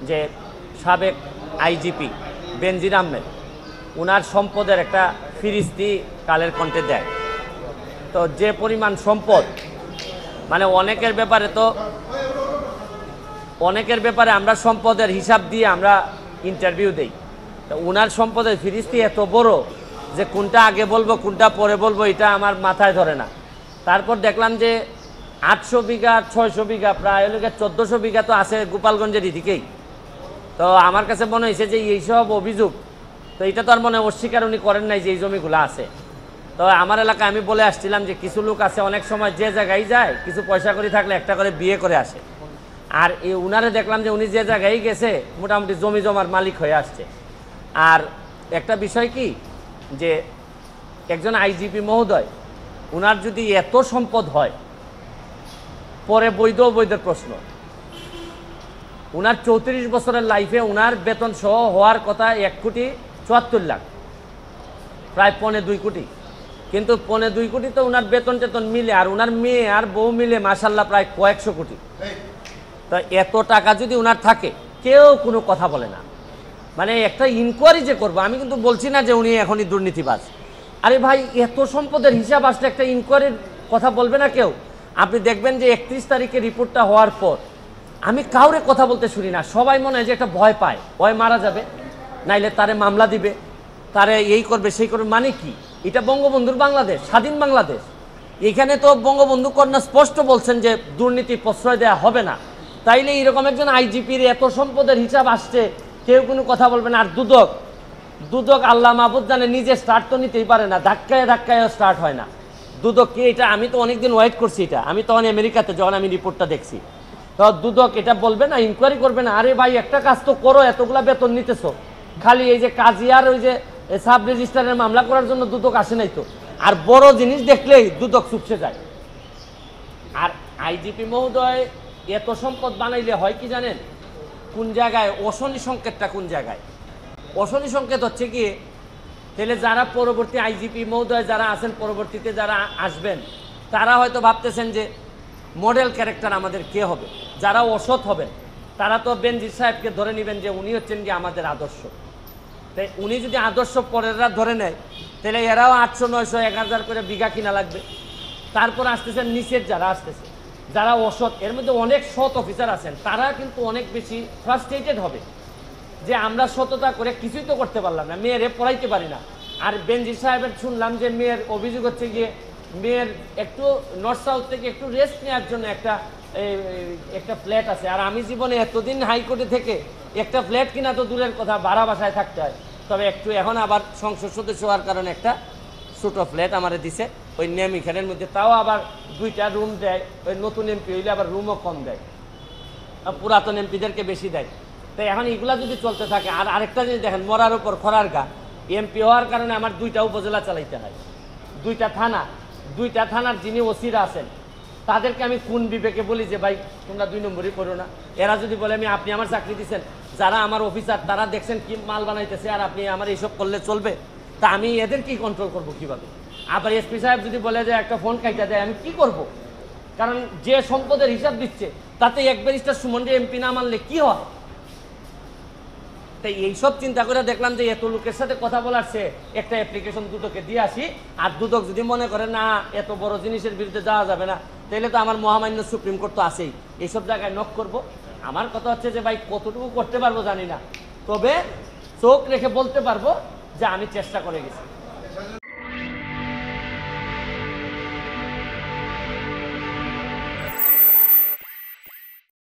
যে সাবেক আইজিপি বেনজির আহমেদ ওনার সম্পদের একটা ফিরিস্তি কালের কণ্ঠে দেয়। তো যে পরিমাণ সম্পদ, মানে অনেকের ব্যাপারে আমরা সম্পদের হিসাব দিয়ে আমরা ইন্টারভিউ দেই। তো ওনার সম্পদের ফিরিস্তি এত বড় যে কোনটা আগে বলবো কোনটা পরে বলবো এটা আমার মাথায় ধরে না। তারপর দেখলাম যে 800 বিঘা 600 বিঘা প্রায় 1400 বিঘা তো আছে গোপালগঞ্জের এদিকেই। তো আমার কাছে মনে হয়েছে যে এইসব অভিযোগ, তো এটা তো আর মনে অস্বীকার উনি করেন নাই যে এই জমিগুলো আছে। তো আমার এলাকায় আমি বলে আসছিলাম যে কিছু লোক আছে অনেক সময় যে জায়গায় যায় কিছু পয়সা করে থাকলে একটা করে বিয়ে করে আসে, আর এই উনারে দেখলাম যে উনি যে জায়গায় গেছে মোটামুটি জমি জমার মালিক হয়ে আসছে। আর একটা বিষয় কি যে একজন আইজিপি মহোদয় উনার যদি এত সম্পদ হয়, পরে বৈধ অবৈধের প্রশ্ন। উনার 34 বছরের লাইফে উনার বেতন সহ হওয়ার কথা 1,74,00,000, প্রায় 1.25 কোটি। কিন্তু 1.25 কোটি তো উনার বেতন টেতন মিলে, আর উনার মেয়ে আর বউ মিলে মাশাল্লাহ প্রায় কয়েকশো কোটি। তো এত টাকা যদি উনার থাকে কেউ কোনো কথা বলে না। মানে একটা ইনকোয়ারি যে করবো, আমি কিন্তু বলছি না যে উনি এখনই দুর্নীতিবাজ। আরে ভাই, এত সম্পদের হিসাব আসলে একটা ইনকোয়ারির কথা বলবে না কেউ? আপনি দেখবেন যে 31 তারিখে রিপোর্টটা হওয়ার পর আমি কাউরে কথা বলতে শুনি না। সবাই মনে হয় যে একটা ভয় পায়, ভয় মারা যাবে, নাইলে তারে মামলা দিবে, তারে এই করবে সেই করবে। মানে কি? এটা বঙ্গবন্ধুর বাংলাদেশ, স্বাধীন বাংলাদেশ। এখানে তো বঙ্গবন্ধু কন্যা স্পষ্ট বলছেন যে দুর্নীতি প্রশ্রয় দেওয়া হবে না। তাইলে এরকম একজন আইজিপির এত সম্পদের হিসাব আসছে, কেউ কোনো কথা বলবে না। আর দুদক আল্লাহ মাহবুদ জানে, নিজে স্টার্ট তো নিতেই পারে না, ধাক্কায় স্টার্ট হয় না। দুদক কি এটা? আমি তো অনেকদিন ওয়েট করছি এটা। আমি তখন আমেরিকাতে যখন আমি রিপোর্টটা দেখছি, তো দুদক এটা বলবে না, ইনকোয়ারি করবে না? আরে ভাই, একটা কাজ তো করো, এতগুলা বেতন নিতেছো, খালি এই যে কাজী আর ওই যে সাব রেজিস্ট্রারের মামলা করার জন্য দুদক আসে নাই তো। আর বড় জিনিস দেখলেই দুদক চুপসে যায়। আর আইজিপি মহোদয় এত সম্পদ বানাইলে হয় কি জানেন? কোন জায়গায় অশনি সংকেতটা, কোন জায়গায় অশনি সংকেত হচ্ছে কি, তাহলে যারা পরবর্তী আইজিপি মহোদয় যারা আছেন, পরবর্তীতে যারা আসবেন, তারা হয়তো ভাবতেছেন যে মডেল ক্যারেক্টার আমাদের কে হবে। যারা অসৎ হবেন তারা তো বেনজির সাহেবকে ধরে নেবেন যে উনি হচ্ছেন কি আমাদের আদর্শ। তাই উনি যদি আদর্শ পরেররা ধরে নেয়, তাহলে এরাও 800, 900, 1000 করে বিঘা কিনা লাগবে। তারপর আসতেছেন নিচের যারা আসতেছে, যারা অসৎ, এর মধ্যে অনেক সৎ অফিসার আছেন, তারা কিন্তু অনেক বেশি ফ্রাস্ট্রেটেড হবে যে আমরা সততা করে কিছুই তো করতে পারলাম না, মেয়েরে পড়াইতে পারি না। আর বেনজির সাহেবের শুনলাম যে মেয়ের অভিযোগ হচ্ছে গিয়ে মেয়ের একটু নর্থ সাউথ থেকে একটু রেস্ট নেওয়ার জন্য একটা ফ্ল্যাট আছে। আর আমি জীবনে এতদিন হাইকোর্টে থেকে একটা ফ্ল্যাট কিনা তো দূরের কথা, ভাড়া বাসায় থাকতে হয়। তবে একটু এখন আবার সংসদ সদস্য হওয়ার কারণে একটা ছোটো ফ্ল্যাট আমারে দিছে ওই নেমিখানের মধ্যে, তাও আবার 2টা রুম দেয়। ওই নতুন এমপি হইলে আবার রুমও কম দেয়, পুরাতন এমপিদেরকে বেশি দেয়। তাই এখন এগুলা যদি চলতে থাকে, আর আরেকটা জিনিস দেখেন, মরার উপর খরার গা। এমপি হওয়ার কারণে আমার 2টা উপজেলা চালাইতে হয়, 2টা থানার যিনি ওসিরা আছেন তাদেরকে আমি কোন বিবেকে বলি যে ভাই তোমরা 2 নম্বরই করো না? এরা যদি বলে আপনি আমার চাকরি দিচ্ছেন, যারা আমার অফিসার তারা দেখছেন কি মাল বানাইতেছে, আর আপনি আমার এইসব করলে চলবে? তা আমি এদের কি কন্ট্রোল করবো কিভাবে? আবার এসপি সাহেব যদি বলে যে একটা ফোন কাইটা দেয়, আমি কি করব? কারণ যে সম্পদের হিসাব দিচ্ছে তাতে এক ব্যারিস্টার সুমন এমপি না মানলে কি হয়? তাই এইসব চিন্তা করে দেখলাম যে এত লোকের সাথে কথা বলার চেয়ে একটা অ্যাপ্লিকেশন দুদকে দিয়ে আসি। আর দুদক যদি মনে করে না এত বড় জিনিসের বিরুদ্ধে যাওয়া যাবে না, তাহলে তো আমার মহামান্য সুপ্রিম কোর্ট তো আছেই, এইসব জায়গায় নক করব। আমার কথা হচ্ছে যে ভাই কতটুকু করতে পারবো জানি না, তবে চোখ রেখে বলতে পারবো যে আমি চেষ্টা করে গেছি।